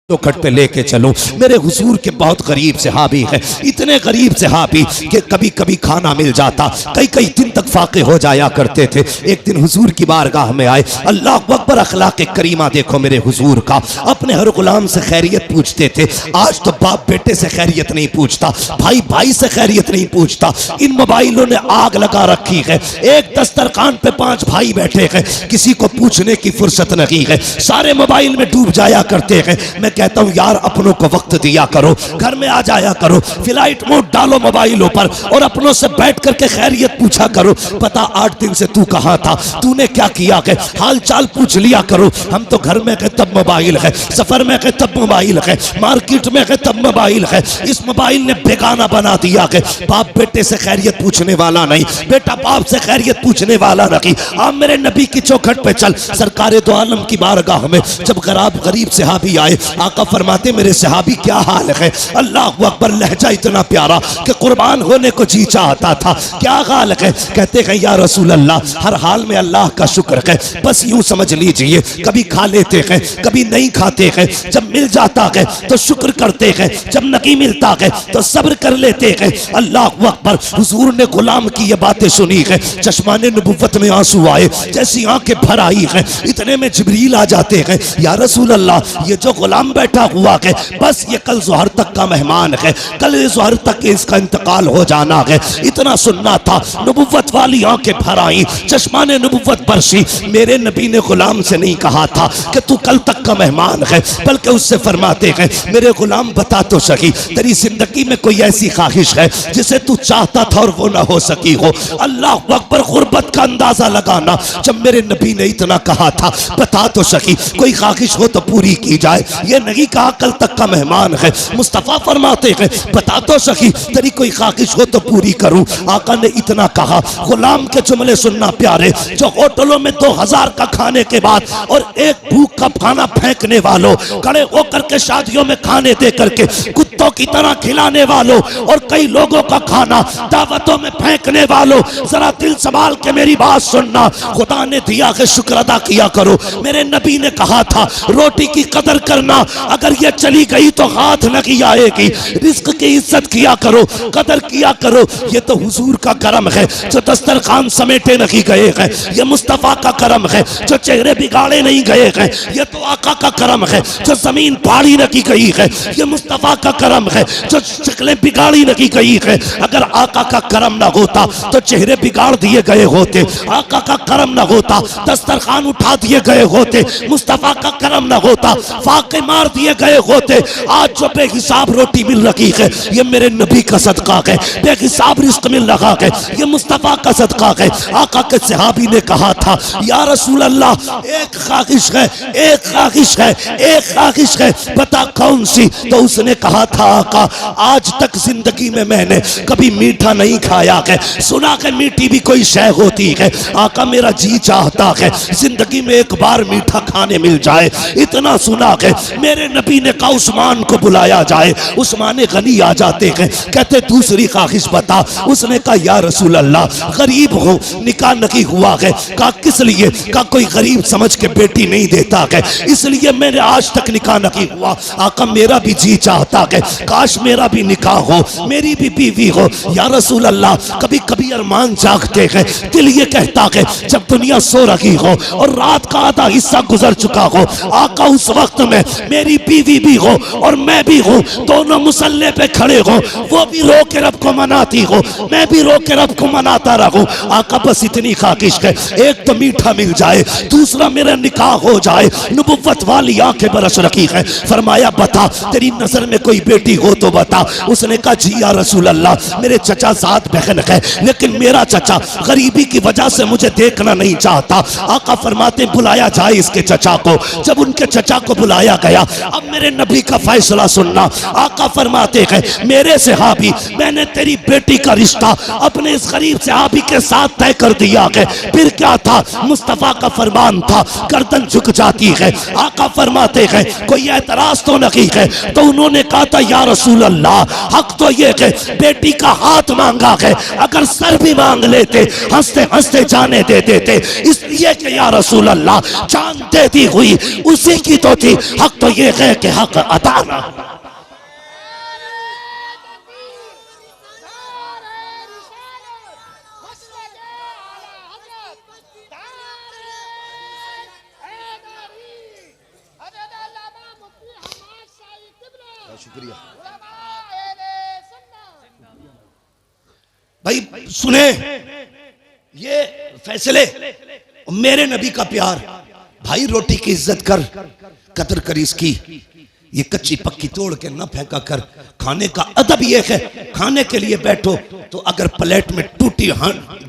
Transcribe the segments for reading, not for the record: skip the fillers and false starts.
चौखट पे लेके चलो। मेरे हुजूर के बहुत गरीब सहाबी है, इतने गरीब सहाबी कि कभी कभी खाना मिल जाता, कई कई दिन तक फाके हो जाया करते थे। एक दिन हुजूर की बारगाह में आए, अल्लाह अकबर, अखलाक करीमा देखो मेरे हुजूर का। अपने हर गुलाम से खैरियत पूछते थे। आज तो बाप बेटे से खैरियत नहीं पूछता, भाई भाई से खैरियत नहीं पूछता। इन मोबाइलों ने आग लगा रखी है। एक दस्तरखान पे 5 भाई बैठे हैं, किसी को पूछने की फुर्सत नहीं है, सारे मोबाइल में डूब जाया करते हैं। मैं कहता हूं यार अपनों को वक्त दिया करो, घर में आ जाया करो, फ्लाइट मोड डालो मोबाइलों पर और अपनों से बैठ करके खैरियत पूछा करो। पता 8 दिन से तू कहां था, तूने क्या किया है, हाल चाल पूछ लिया करो। हम तो घर में गए तब मोबाइल है, सफर में गए तब मोबाइल है, मार्केट में गए तब मोबाइल है। इस मोबाइल ने बेगाना बना दिया है। बाप बेटे से खैरियत पूछने वाला नहीं, बेटा बाप से खैरियत पूछने वाला नहीं। आप मेरे नबी की चौखट पे चल, सरकारे दो आलम की बारगाह में जब गरीब सहाबी आए, आका फरमाते मेरे सहाबी क्या हाल है। अल्लाह अकबर, लहजा इतना प्यारा कि कुर्बान होने को जी चाहता था। क्या हाल है? कहते हैं या रसूल अल्लाह, हर हाल में अल्लाह का शुक्र है। बस यूं समझ लीजिए, कभी खा लेते हैं, कभी नहीं खाते हैं। जब मिल जाता है तो शुक्र करते हैं, जब नहीं मिलता है तो सब्र कर लेते हैं। अल्लाह अकबर, हुजूर ने गुलाम की ये बातें सुनी है, चश्माने नबुव्वत में आंसू आए, जैसी आंखें भर आई हैं। इतने में जिब्रील आ जाते हैं, या रसूल अल्लाह, ये जो गुलाम बैठा हुआ है बस ये कल ज़ोहर तक का मेहमान है, कल ज़ोहर तक इसका इंतकाल हो जाना है। इतना सुनना था, नबुव्वत वाली आंखें भर आई, चश्माने नबुव्वत बरसी। मेरे नबी ने गुलाम से नहीं कहा था कि तू कल तक का मेहमान है, बल्कि उससे फरमाते हैं मेरे गुलाम बता तो सही, तेरी जिंदगी में कोई ऐसी ख्वाहिश है जिसे तू चाहता था और वो ना हो सकी हो। अल्लाह अकबर, गुर्बत का अंदाजा लगाना। जब मेरे नबी ने इतना कहा था बता तो सही, कोई ख्वाहिश हो तो पूरी की जाए, ये नहीं कहा कल तक का मेहमान है। मुस्तफा फरमाते हैं बता तो सही, तेरी कोई ख्वाहिश हो तो पूरी करूं। आका ने इतना कहा, गुलाम के जुमले सुनना प्यारे, जो होटलों में 2000 का खाने के बाद और एक भूख का खाना फेंकने वालों, खड़े होकर के शादियों में खाने दे करके कुत्तों की तरह खिलाने वालों और कई लोगों का खाना दावतों में फेंकने वालों, जरा दिल संभाल के मेरी बात सुनना। खुदा ने दिया है शुक्र अदा किया करो। मेरे नबी ने कहा था रोटी की कदर करना, अगर ये चली गई तो हाथ नहीं आएगी। रिस्क की इज्जत किया करो, कदर किया करो। ये तो हुजूर का करम है जो दस्तरखान समेटे नहीं गए हैं, ये मुस्तफा का करम है जो चेहरे बिगाड़े नहीं गए हैं, ये तो आका का करम है जो जमीन फाड़ी नहीं गई है, ये मुस्तफा का करम है जो शक्लें बिगाड़ी नहीं गई है। अगर आका का करम ना होता तो चेहरे बिगाड़ दिए गए होते, आका का करम ना होता दस्तरखान उठा दिए गए होते, मुस्तफा का करम ना होता फाके मार दिए गए होते। आज जो बेहिसाब रोटी मिल रही है ये मेरे नबी का सदका है, बेहिसाब रिस्क मिल रहा है ये मुस्तफा का सदका है। आका के सहाबी ने कहा था या रसूल अल्लाह, एक ख्वाहिश है, एक ख्वाहिश है, एक ख्वाहिश है, बता कौन सी? तो उसने कहा था आका, आज तक जिंदगी में मैंने कभी मीठा नहीं खाया है, सुना है मीठी भी कोई शय होती है। आका मेरा जी चाहता है जिंदगी में एक बार मीठा खाने मिल जाए, इतना सुना है। मेरे नबी ने कहा उस्मान को बुलाया जाए। उस्मान गनी आ जाते हैं, कहते दूसरी ख्वाहिश बता। उसने कहा या रसूल अल्लाह, गरीब हो, निकाह नहीं हुआ है। कहा किस लिए? कहा कोई गरीब समझ के बेटी नहीं देता है, इसलिए मैंने आज तक निकाह नहीं हुआ। आका मेरा भी जी चाहता है काश मेरा भी निकाह हो, मेरी भी बीवी हो। या रसूल अल्लाह, कभी कभी अरमान जागते हैं, दिल ये कहता है जब दुनिया सो रही हो और रात का आधा हिस्सा गुजर चुका हो, आका उस वक्त में मेरी बीवी भी हो और मैं भी हूँ, दोनों मुसल्ले पे खड़े हो, वो भी रो के रब को मनाती हो, मैं भी रो के रब को मनाता रहूं। आका बस इतनी ख्वाहिश है, एक तो मीठा मिल जाए, दूसरा मेरा निकाह हो जाए। नबुव्वत वाली आंखें बरस रखी है। फरमाया बता तेरी नजर में कोई बेटी हो तो बता। उसने कहा जी या रसूल अल्लाह, मेरे चचा 7 बहन है, लेकिन मेरा चचा गरीबी की वजह से मुझे देखना नहीं चाहता। आका फरमाते बुलाया जाए इसके चचा को। जब उनके चचा को बुलाया गया, अब मेरे नबी का फैसला सुनना। आका फरमाते हैं मेरे सहाबी, मैंने तेरी बेटी का रिश्ता अपने इस गरीब सहाबी के साथ तय कर दिया है। फिर क्या था? मुस्तफा का फरमान था, गर्दन झुक जाती है। आका फरमाते हैं कोई एतराज तो नहीं है? तो उन्होंने कहा था या रसूल अल्लाह, हक तो ये है बेटी का हाथ मांगा है, अगर सर भी मांग लेते हंसते हंसते जाने दे देते, इसलिए कि या रसूल अल्लाह जान देती हुई उसी की तो थी। हक तो ये है कि हक अता ना। शुक्रिया भाई। सुने ये फैसले, मेरे नबी का प्यार। भाई रोटी की इज्जत कर, कदर कर इसकी। ये कच्ची पक्की तोड़ के ना फेंका कर। खाने का अदब ये है, खाने के लिए बैठो तो अगर प्लेट में टूटी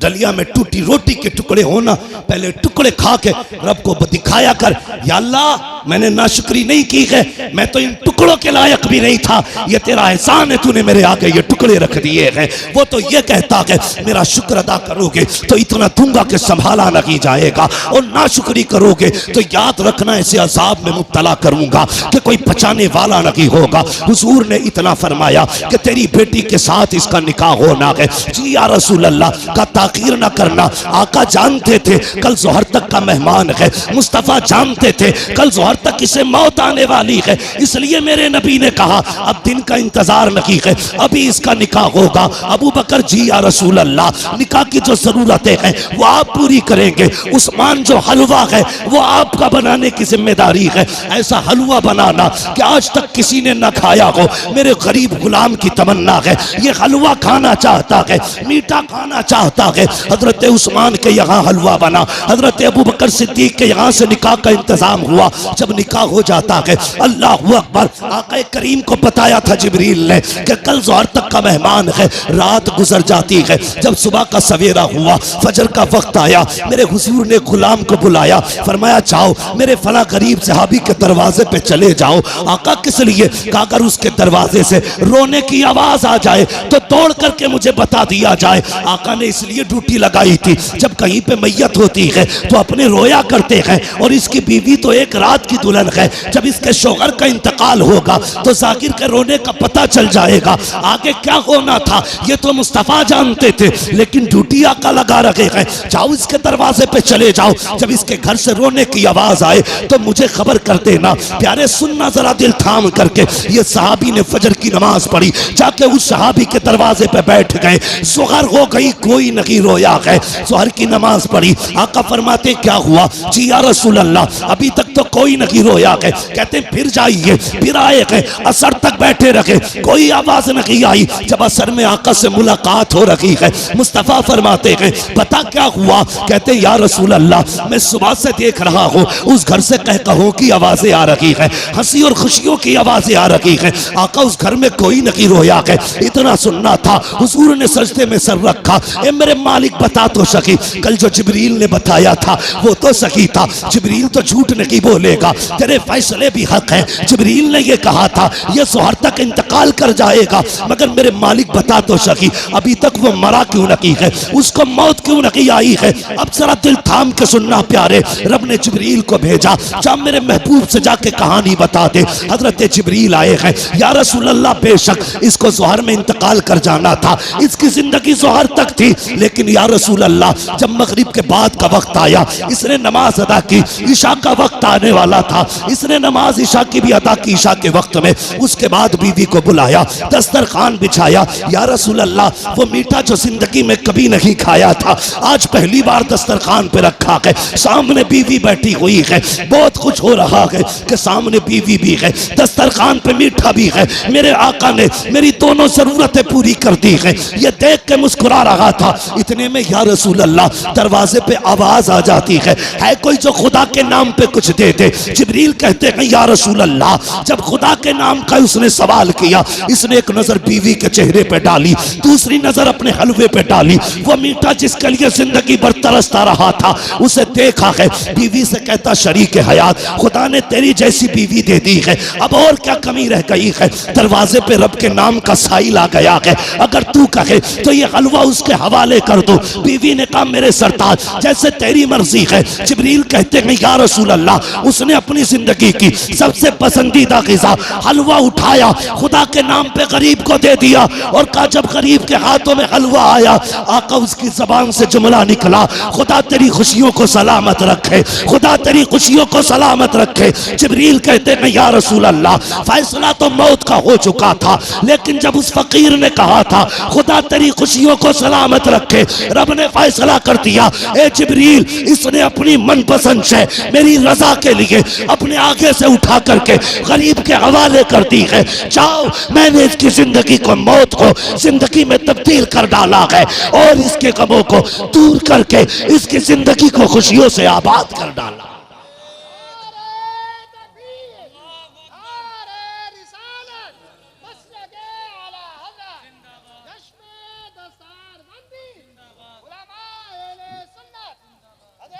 डलिया में टूटी रोटी के टुकड़े हो ना, पहले टुकड़े खा के रब को दिखाया कर, या अल्लाह मैंने नाशुक्री नहीं की है, मैं तो इन टुकड़ों के लायक भी नहीं था, ये तेरा एहसान है, तूने मेरे आगे ये टुकड़े रख दिए हैं। वो तो ये कहता है मेरा शुक्र अदा करोगे तो इतना दूंगा कि संभाला नहीं जाएगा, और नाशुक्री करोगे तो याद रखना ऐसे अजाब में मुब्तला करूंगा कि कोई बचाने वाला नहीं होगा। हुजूर ने इतना फरमाया कि तेरी बेटी के साथ इसका निकाह होना है। जी या रसूल अल्लाह का ताकीर ना करना। आका जानते थे कल जोहर तक का मेहमान है, मुस्तफा जानते थे कल जोहर तक इसे मौत आने वाली है, इसलिए मेरे नबी ने कहा अब दिन का इंतजार नहीं है, अभी इसका निकाह होगा। अबू बकर जी या रसूल अल्लाह निकाह की जो जरूरतें हैं वो आप पूरी करेंगे। उस्मान जो हलवा है वो आपका बनाने की जिम्मेदारी है। ऐसा हलवा बनाना कि आज तक किसी ने ना खाया हो। मेरे गरीब गुलाम की तमन्ना है ये हलवा खाना चाहता है, मीठा खाना चाहता है। हजरत उस्मान के यहाँ हलवा बना, हजरत अबू बकर सिद्दीक के यहाँ से निकाह का इंतजाम हुआ। जब निकाह हो जाता है अल्लाह अकबर, आका करीम को बताया था जिब्रील ने कि कल जोहर तक का मेहमान है। रात गुजर जाती है, जब सुबह का सवेरा हुआ, फजर का वक्त आया, मेरे हुजूर ने गुलाम को बुलाया, फरमाया जाओ मेरे फला गरीब सहाबी के दरवाजे पे चले जाओ। आका किस लिए? अगर उसके दरवाजे से रोने की आवाज आ जाए तो तोड़ करके मुझे बता दिया जाए। आका ने इसलिए ड्यूटी लगाई थी, जब कहीं पे मैयत होती है तो अपने रोया करते हैं, और इसकी बीवी तो एक रात की दुल्हन है। जब इसके शौहर का इंतकाल होगा तो जाकिर के रोने का पता चल जाएगा। आगे क्या होना था ये तो मुस्तफा जानते थे, लेकिन ड्यूटी आका लगा रखे हैं। जाओ इसके दरवाजे पे चले जाओ, जब इसके घर से रोने की आवाज आए तो मुझे खबर कर देना। प्यारे सुनना जरा दिल थाम करके, ये सहाबी ने फजर की नमाज पढ़ी, जाके उस सहाबी के दरवाजे पे बैठ गए। सुहर हो गई, कोई नहीं रोया है। सुहर की नमाज पढ़ी, आका फरमाते क्या हुआ? जी या रसूल अल्लाह अभी तक तो कोई नहीं रोया है। कहते फिर जाइए, फिर आए गए, असर तक बैठे रखे, कोई आवाज नहीं आई। जब असर में आका से मुलाकात हो रही है, मुस्तफा फरमाते हैं पता क्या हुआ? कहते या रसूल अल्लाह मैं सुबह से देख रहा हूँ उस घर से कहकहों की आवाजें आ रही है, हंसी और खुशियों की आवाजें आ रही है। आका उस घर में कोई नहीं रोया है। इतना सुनना था, हुजूर ने सजदे में सर रखा। ए मेरे मालिक बता तो सकी, कल जो जिब्रील ने बताया था वो तो सही था। जिब्रील तो झूठ नहीं बोलेगा, तेरे फैसले भी हक है। जिब्रील ने ये कहा था ये जोहर तक इंतकाल कर जाएगा, मगर मेरे मालिक बता तो सकी अभी तक वो मरा क्यों नहीं है, उसको मौत क्यों नहीं आई है। अब जरा दिल थाम के सुनना प्यारे, रब ने जिब्रील को भेजा, जा मेरे महबूब से जाके कहानी बता दे। हजरत जिब्रील आए हैं, या रसूल अल्लाह बेशक इसको जोहर में इंतकाल कर जाना था, इसकी जिंदगी जोहर तक थी, लेकिन या रसूल अल्लाह जब मगरिब के बाद का वक्त आया इसने नमाज अदा की, ईशा का वक्त आने वाला था, इसने नमाज ईशा की भी अदा की ईशा के वक्त में। उसके बाद बीवी को बुलाया, दस्तरखान बिछाया। या रसूल अल्लाह वो मीठा जो जिंदगी में कभी नहीं खाया था आज पहली बार दस्तरखान पे रखा है, सामने बीवी बैठी हुई है, बहुत कुछ हो रहा है कि सामने बीवी भी है, दस्तरखान पे मीठा भी है। मेरे आका ने मेरी दोनों जरूरतें पूरी कर दी है, ये देख के मुस्कुरा रहा था। इतने में या रसूल अल्लाह दरवाजे पे आवाज आ जाती है कोई जो खुदा के नाम पे कुछ दे दे। जिब्रील कहते हैं या रसूल अल्लाह जब खुदा के नाम का उसने सवाल किया, इसने एक नजर बीवी के चेहरे पे डाली, दूसरी नजर अपने हलवे पे डाली। वो मीठा जिसके लिए जिंदगी भर तरसता रहा था उसे देखा है। बीवी से कहता शरीक हयात खुदा ने तेरी जैसी बीवी दे दी है, अब और क्या कमी रह गई है। दरवाजे पे रब के नाम का साइल आ गया है, अगर तू कहे तो ये हलवा उसके हवाले कर दो। बीवी ने कहा मेरे सरताज जैसे तेरी मर्जी है। जिब्रील कहते हैं या रसूल अल्लाह, उसने अपनी जिंदगी की सबसे पसंदीदा ग़िज़ा हलवा उठाया, खुदा के नाम पे गरीब को दे दिया और कहा जब गरीब के हाथों में हलवा आया, आका उसकी जबान से जुमला निकला, खुदा तेरी खुशियों को सलामत रखे, खुदा तेरी खुशियों को सलामत रखे। जिब्रील कहते हैं या रसूल अल्लाह, फैसला तो मौत का हो चुका था, लेकिन जब उस फकीर ने कहा था खुदा तेरी खुशियों को सलामत रखे, रब ने फैसला कर दिया, ए जिब्रील इसने अपनी मनपसंद से मेरी रजा के लिए अपने आगे से उठा करके गरीब के हवाले कर दी है। जाओ, मैंने इसकी जिंदगी को, मौत को जिंदगी में तब्दील कर डाला है और इसके गमों को दूर करके इसकी जिंदगी को खुशियों से आबाद कर डाला।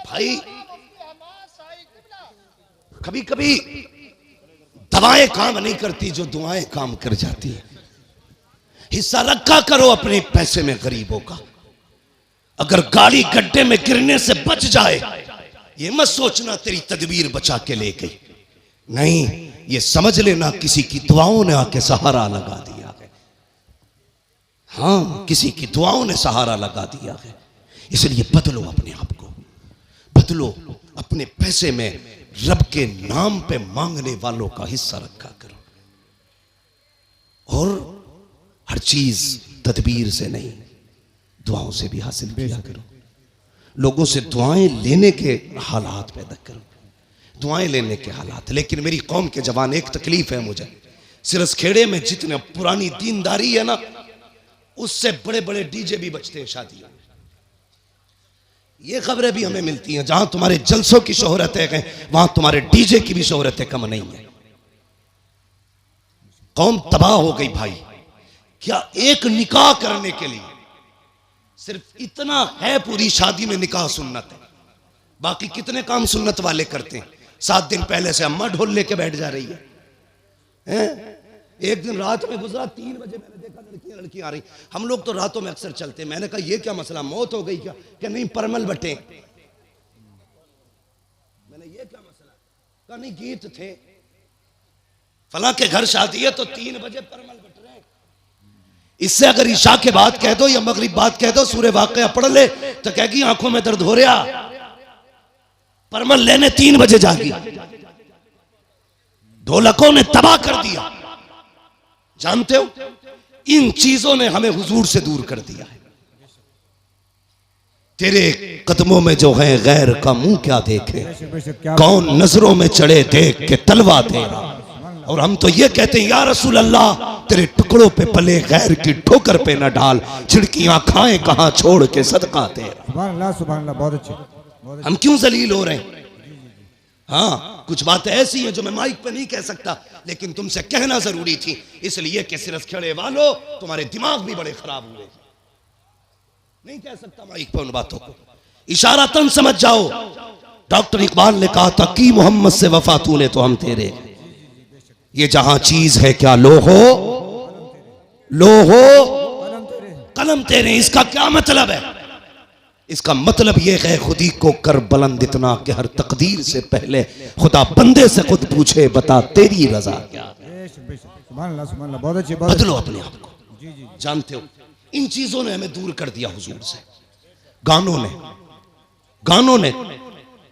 भाई कभी कभी दवाएं काम नहीं करती जो दुआएं काम कर जाती है। हिस्सा रखा करो अपने पैसे में गरीबों का। अगर गाड़ी गड्ढे में गिरने से बच जाए, ये मत सोचना तेरी तदबीर बचा के ले गई, नहीं, ये समझ लेना किसी की दुआओं ने आके सहारा लगा दिया है। हाँ, किसी की दुआओं ने सहारा लगा दिया है। इसलिए बदलो अपने आप को, बदलो। अपने पैसे में रब के नाम पे मांगने वालों का हिस्सा रखा करो और हर चीज तदबीर से नहीं, दुआओं से भी हासिल किया करो। लोगों से दुआएं लेने के हालात पैदा करो, दुआएं लेने के हालात। लेकिन मेरी कौम के जवान, एक तकलीफ है मुझे, सिरस खेड़े में जितने पुरानी दीनदारी है ना, उससे बड़े बड़े डीजे भी बजते हैं शादियों में। ये खबरें भी हमें मिलती हैं, जहां तुम्हारे जलसों की शोहरत है वहां तुम्हारे डीजे की भी शोहरत कम नहीं है। कौम तबाह हो गई भाई। क्या एक निकाह करने के लिए सिर्फ इतना है, पूरी शादी में निकाह सुन्नत है, बाकी कितने काम सुन्नत वाले करते हैं। 7 दिन पहले से अम्मा ढोल लेके बैठ जा रही है। एक दिन रात में गुजरा, 3 बजे मैंने देखा लड़कियां आ रही। हम लोग तो रातों में अक्सर चलते हैं। मैंने कहा ये क्या मसला, मौत हो गई क्या? कि नहीं, परमल बटे। मैंने ये क्या मसला? कहा नहीं, गीत थे, फला के घर शादी है तो 3 बजे परमल बट रहे। इससे अगर ईशा के बाद कह दो या मगरिब बाद कह दो सूरह वाक़िया पढ़ ले, तो कहेगी आंखों में दर्द हो रहा, परमल लेने 3 बजे जागी। ढोलकों ने तबाह कर दिया। जानते हो, इन चीजों ने हमें हुजूर से दूर कर दिया है। तेरे कदमों में जो है गैर का मुंह क्या देखे, कौन नजरों में चढ़े देख के तलवा तेरा। और हम तो ये कहते हैं या रसूल अल्लाह, तेरे टुकड़ों पे पले गैर की ठोकर पे न डाल, छिड़कियां खाएं कहां छोड़ के सदका तेरा। सुभान अल्लाह, सुभान अल्लाह, बहुत अच्छे। हम क्यों जलील हो रहे हैं? हाँ, कुछ बातें ऐसी हैं जो मैं माइक पे नहीं कह सकता, लेकिन तुमसे कहना जरूरी थी, इसलिए कि सिरस खेड़े वालों तुम्हारे दिमाग भी बड़े खराब हुए। नहीं कह सकता माइक पे उन बातों को, इशारातन समझ जाओ। डॉक्टर इकबाल ने कहा था कि मोहम्मद से वफा तूने तो हम तेरे। ये जहां चीज है क्या लो हो कलम तेरे। इसका क्या मतलब है? इसका मतलब यह है खुदी को कर बुलंद इतना कि हर तकदीर से पहले खुदा बंदे से खुद पूछे बता तेरी रजा क्या। बदलो अपने आप को। जानते हो, इन चीजों ने हमें दूर कर दिया हुजूर से। गानों ने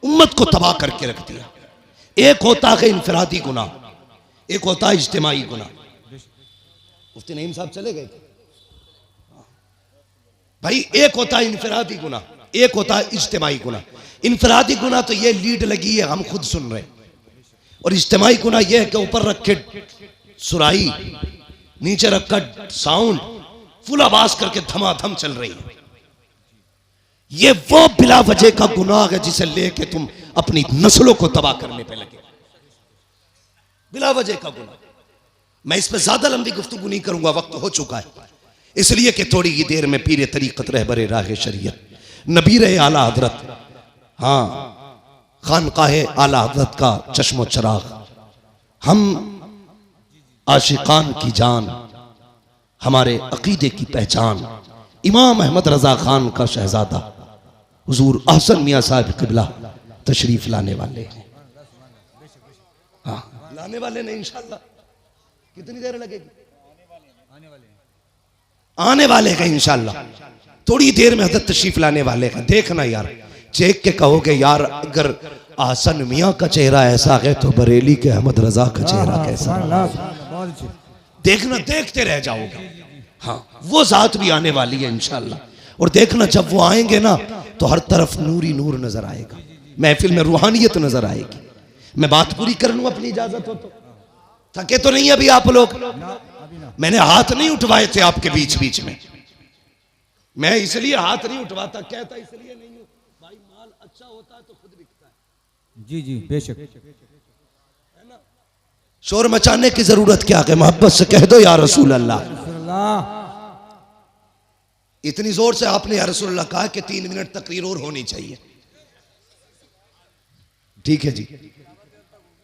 उम्मत को तबाह करके रख दिया। एक होता है इनफरादी गुनाह, एक होता है इज्तिमाई गुनाह। मुफ्ती नईम साहब चले गए भाई। एक होता है इनफरादी गुनाह, एक होता है इज्तिमाई गुनाह। इनफरादी गुनाह तो ये लीड लगी है, हम खुद सुन रहे हैं, और इज्तिमाई गुनाह ये है कि ऊपर रखे सुराई, नीचे रखा साउंड, फुल आवाज करके धमाधम चल रही है। ये वो बिला वजह का गुनाह है जिसे लेके तुम अपनी नस्लों को तबाह करने पे लगे। बिला वजह का गुनाह। मैं इस पे ज्यादा लंबी गुफ्तगू नहीं करूंगा, वक्त हो चुका है, इसलिए कि थोड़ी ही देर में पीरे तरीक़त रहबर राह शरीयत नबीर आला हजरत, हाँ, खानकाहे आला हजरत का चश्मो चराग, हम आशिकान की जान, हमारे अकीदे की पहचान, इमाम अहमद रजा खान का शहजादा हुजूर अहसन मियाँ साहब किबला तशरीफ लाने वाले हैं। हाँ, लाने वाले नहीं इंशाल्लाह। कितनी देर लगेगी? आने वाले का इंशाल्लाह, थोड़ी देर में हजरत तशरीफ लाने वाले का। देखना यार, चेक के कहोगे यार अगर आसन मियाँ का चेहरा ऐसा है तो बरेली के अहमद रजा का चेहरा कैसा? बहुत अच्छे। देखना, देखते रह जाओगे। हाँ, वो जात भी आने वाली है इंशाल्लाह। और देखना जब वो आएंगे ना तो हर तरफ नूर ही नूर नजर आएगा, महफिल में रूहानियत नजर आएगी। मैं बात पूरी कर लूं अपनी इजाजत हो तो? थके तो नहीं अभी आप लोग? मैंने हाथ नहीं उठवाए थे आपके बीच बीच में, मैं इसलिए हाथ नहीं उठवाता, कहता इसलिए नहीं हूं भाई, माल अच्छा होता है तो खुद बिकता है। जी जी बेशक। शोर मचाने की जरूरत क्या है? मोहब्बत से कह दो या रसूल अल्लाह। इतनी जोर से आपने या रसूल अल्लाह कहा कि 3 मिनट तकरीर और होनी चाहिए। ठीक है जी,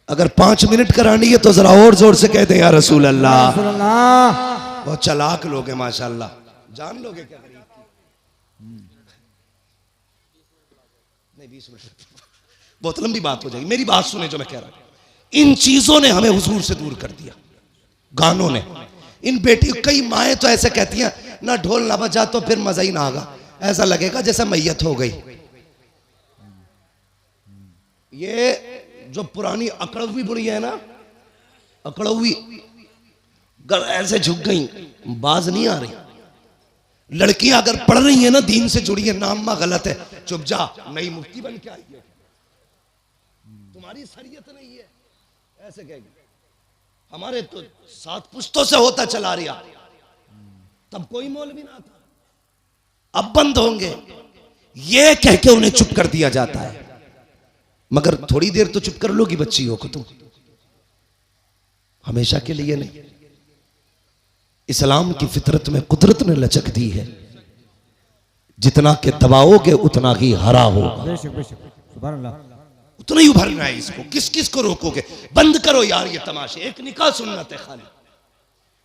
अगर 5 मिनट करानी है तो जरा और जोर से कह दे या रसूल अल्लाह। बहुत चालाक लोग हैं माशाल्लाह, जान लोगे क्या गरीब की? नहीं 20 मिनट बहुत लंबी बात हो जाएगी, मेरी बात सुने जो मैं कह रहा हूं। इन चीजों ने हमें हुजूर से दूर कर दिया, गानों ने। इन बेटी कई माएँ तो ऐसे कहती हैं ना ढोल ना बजा तो फिर मजा ही ना आगा, ऐसा लगेगा जैसे मैयत हो गई। ये जो पुरानी अकड़वी बुढ़ी है ना, अकड़वी ऐसे झुक गई, बाज नहीं आ रही। लड़कियां अगर पढ़ रही है ना दीन से जुड़ी है, नाम मां गलत है, चुप जा, नई मुफ्ती बन के आई है, तुम्हारी शरीयत नहीं है, ऐसे कहेगी। हमारे तो 7 पुश्तों से होता चला रहा, तब कोई मौलवी ना था, अब बंद होंगे, ये कह के उन्हें चुप कर दिया जाता है। मगर थोड़ी देर तो चुप कर लोगी बच्ची हो को तुम, हमेशा के लिए नहीं। इस्लाम की फितरत में कुदरत ने लचक दी है, जितना के दबाओगे उतना ही हरा होगा, बेशक बेशक। सुभान अल्लाह। उतना ही उभरना है इसको। किस किस को रोकोगे? बंद करो यार ये तमाशे। एक निकाह सुन्नत है खाली,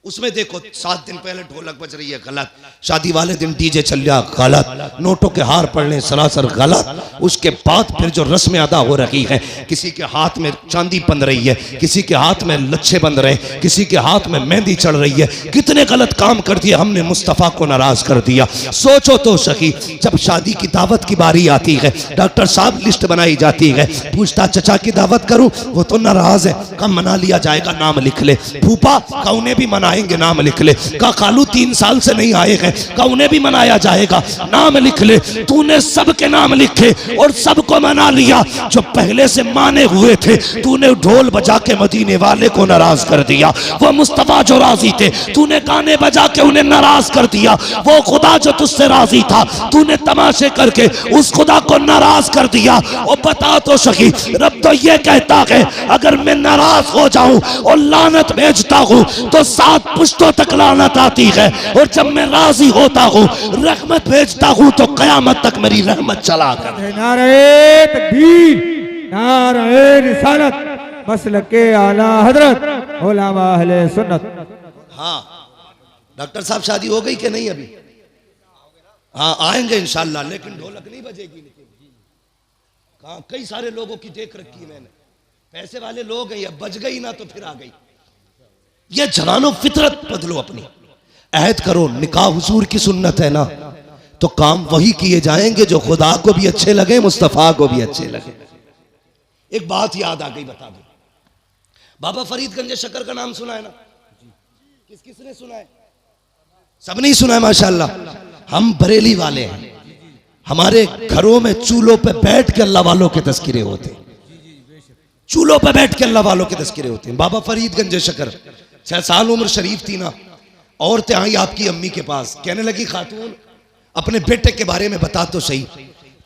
उसमें देखो 7 दिन पहले ढोलक बज रही है गलत, शादी वाले दिन डीजे चल रहा गलत, नोटों के हार पड़ने सरासर गलत, उसके बाद फिर जो रस्में अदा हो रही है, किसी के हाथ में चांदी बंध रही है, किसी के हाथ में लच्छे बंध रहे, किसी के हाथ में मेहंदी चढ़ रही है, कितने गलत काम कर दिए हमने, मुस्तफ़ा को नाराज कर दिया। सोचो तो सही, जब शादी की दावत की बारी आती है, डॉक्टर साहब लिस्ट बनाई जाती है, पूछता चचा की दावत करूं, वो तो नाराज है, कम मना लिया जाएगा, नाम लिख ले। फूफा का उन्हें भी आएंगे, नाम लिख ले। का खालू 3 साल से नहीं आए हैं, का उन्हें भी मनाया जाएगा, नाम लिख ले। तूने सबके नाम लिखे और सबको मना लिया, जो पहले से माने हुए थे तूने ढोल बजा के मदीने वाले को नाराज कर दिया। वो मुस्तफा जो राजी थे तूने गाने बजा के उन्हें नाराज कर दिया। वो खुदा जो तुझसे राजी था तूने तमाशे करके उस खुदा को नाराज कर दिया। और बता तो सही, रब तो ये कहता है अगर मैं नाराज हो जाऊं और लानत भेजता हूं तो 7 पुश्तों तक लानत आती है, और जब मैं राजी होता हूँ रहमत भेजता हूँ तो कयामत तक मेरी रहमत चला कर। नारे तकबीर, नारे रिसालत, मसलके आला हजरत उलमा अहले सुन्नत। हाँ डॉक्टर साहब शादी हो गई कि नहीं अभी? हाँ आएंगे इंशाल्लाह, लेकिन ढोलक नहीं बजेगी। कहाँ कई सारे लोगों की देख रखी है मैंने, पैसे वाले लोग हैं, ये बज गई ना तो फिर आ गई। ये जवानों फितरत बदलो अपनी, अहद करो, निकाह हुजूर की सुन्नत है ना, तो काम वही किए जाएंगे जो खुदा को भी अच्छे लगे, मुस्तफा को भी अच्छे लगे। एक बात याद आ गई, बता दो, बाबा फरीदगंज शक्कर का नाम सुना है ना? किस किसने सुना है? सब नहीं सुना है माशाल्लाह। हम बरेली वाले हैं, हमारे घरों में चूल्हों पे बैठ के अल्लाह वालों के तस्किरे होते हैं, चूल्हों पे बैठ के अल्लाह वालों के तस्किरे होते हैं। बाबा फरीदगंज शक्कर 6 साल उम्र शरीफ थी ना, औरतें आई आपकी अम्मी के पास, कहने लगी खातून अपने बेटे के बारे में बता तो सही,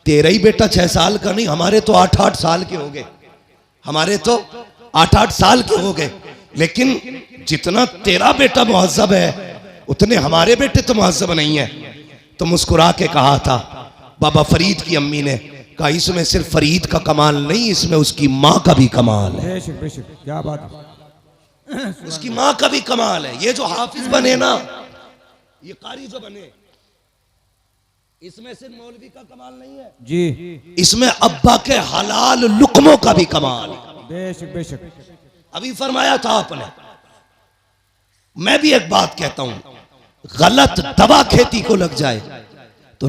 तेरा ही बेटा 6 साल का नहीं, हमारे तो 8-8 साल के हो गए, हमारे तो 8-8 साल के हो गए, लेकिन जितना तेरा बेटा मुहज्जब है उतने हमारे बेटे तो मुहज्जब नहीं है। तो मुस्कुरा के कहा था बाबा फरीद की अम्मी ने, कहा इसमें सिर्फ फरीद का कमाल नहीं, इसमें उसकी माँ का भी कमाल है। बेशक बेशक, क्या बात है, उसकी माँ का भी कमाल है। ये जो हाफिज बने ना, ये कारी जो बने, इसमें सिर्फ मौलवी का कमाल नहीं है जी, इसमें अब्बा के हलाल लुकमों का भी कमाल है। बेशक बेशक। अभी फरमाया था आपने, मैं भी एक बात कहता हूं, गलत दवा खेती को लग जाए तो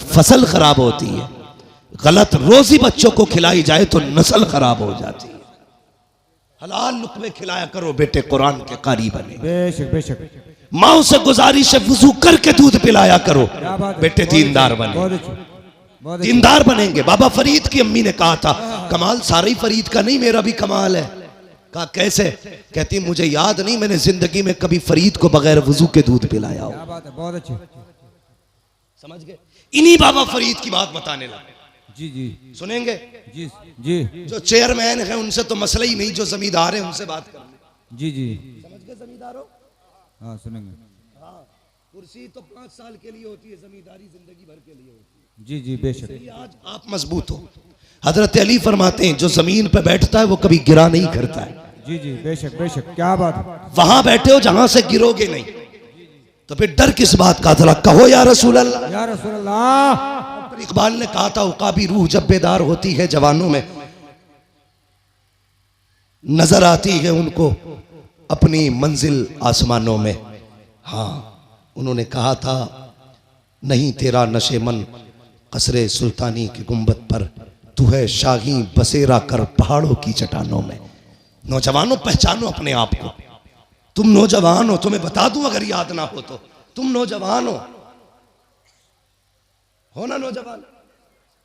फसल खराब होती है, गलत रोजी बच्चों को खिलाई जाए तो नस्ल खराब हो जाती है। हलाल लुकमे खिलाया करो बेटे, कुरान के कारी बने। बेशक बेशक। माओ से गुजारिश है वुजू करके दूध पिलाया करो क्या बात है, बेटे, बहुत दीनदार अच्छी, बने, बहुत अच्छी, बहुत अच्छी। दीनदार बनेंगे। बाबा फरीद की अम्मी ने कहा था, कमाल सारा ही फरीद का नहीं, मेरा भी कमाल है। कहा कैसे? कहती मुझे याद नहीं मैंने जिंदगी में कभी फरीद को बगैर वुजू के दूध पिलाया हो। क्या बात है, बहुत अच्छी। समझ गए? इन्हीं बाबा फरीद की बात बताने लगे। जी जी सुनेंगे? जी जी जो चेयरमैन है उनसे तो मसला ही नहीं, जो जमींदार है उनसे बात कर ले। जी जी। समझ गए जमींदारों? हाँ सुनेंगे। हाँ, कुर्सी तो 5 साल के लिए होती है, जमींदारी जिंदगी भर के लिए होती है। जी जी बेशक। इसलिए आज आप मजबूत हो। हजरत अली फरमाते हैं जो जमीन पे बैठता है वो कभी गिरा नहीं करता है। जी जी बेशक बेशक। क्या बात है। वहां बैठे हो जहां से गिरोगे नहीं, तो फिर डर किस बात का? जरा कहो या रसूल अल्लाह। या रसूल अल्लाह। इकबाल ने कहा था, उकाबी रूह जब बेदार होती है जवानों में, नजर आती है उनको अपनी मंजिल आसमानों में। हाँ, उन्होंने कहा था, नहीं तेरा नशे मन कसरे सुल्तानी की गुंबद पर, तू है शाही बसेरा कर पहाड़ों की चट्टानों में। नौजवानों पहचानो अपने आप को, तुम नौजवान हो। तुम्हें बता दूं अगर याद ना हो तो, तुम नौजवान हो ना नौजवान?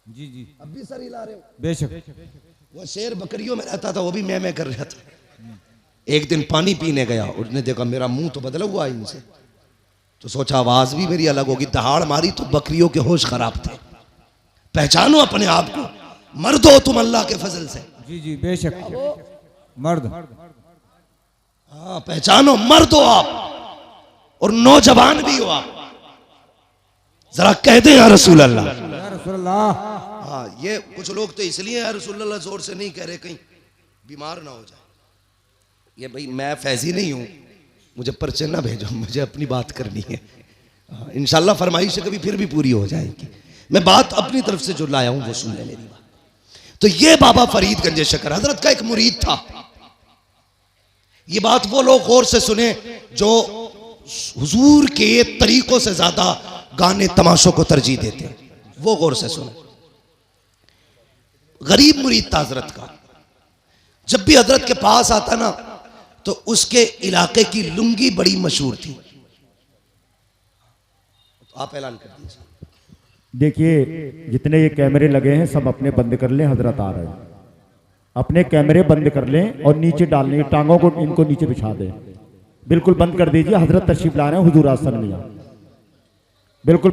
जी जी अब भी सर हिला रहे हो। बेशक। वो शेर बकरियों में रहता था, वो भी मैं कर रहा था। एक दिन पानी पीने गया, उसने देखा मेरा मुंह तो बदला हुआ है इनसे, तो सोचा आवाज भी मेरी अलग होगी, दहाड़ मारी तो बकरियों के होश खराब थे। पहचानो अपने आप को, मर्द हो तुम अल्लाह के फजल से। जी जी बेशक। मर्द। हाँ, पहचानो, मर्द हो आप और नौजवान भी हो आप। जरा कह दे या रसूल अल्लाह। या रसूल अल्लाह। हाँ, ये कुछ लोग तो इसलिए या रसूल अल्लाह जोर से नहीं कह रहे कहीं बीमार ना हो जाए। ये भाई मैं फैजी नहीं हूं, मुझे पर्चे ना भेजो, मुझे अपनी बात करनी है। इंशाल्लाह फरमाइश कभी फिर भी पूरी हो जाएगी। मैं बात अपनी तरफ से जो लाया हूं वो सुन ले मेरी बात। तो ये बाबा फरीद गंज शकर हजरत का एक मुरीद था। ये बात वो लोग गौर से सुने जो हुजूर के तरीकों से ज्यादा गाने तमाशों को तरजीह देते हैं, वो गौर से सुने। गरीब मुरीद था हजरत का। जब भी हजरत के पास आता ना तो उसके इलाके की लुंगी बड़ी मशहूर थी। तो आप ऐलान कर दीजिए। देखिए जितने ये कैमरे लगे हैं सब अपने बंद कर लें, हजरत आ रहे हैं। अपने कैमरे बंद कर लें और नीचे डालने, टांगों को इनको नीचे बिछा दें। बिल्कुल बंद कर दीजिए, हजरत तशरीफ ला रहे हैं हुजूर आसन में। बिल्कुल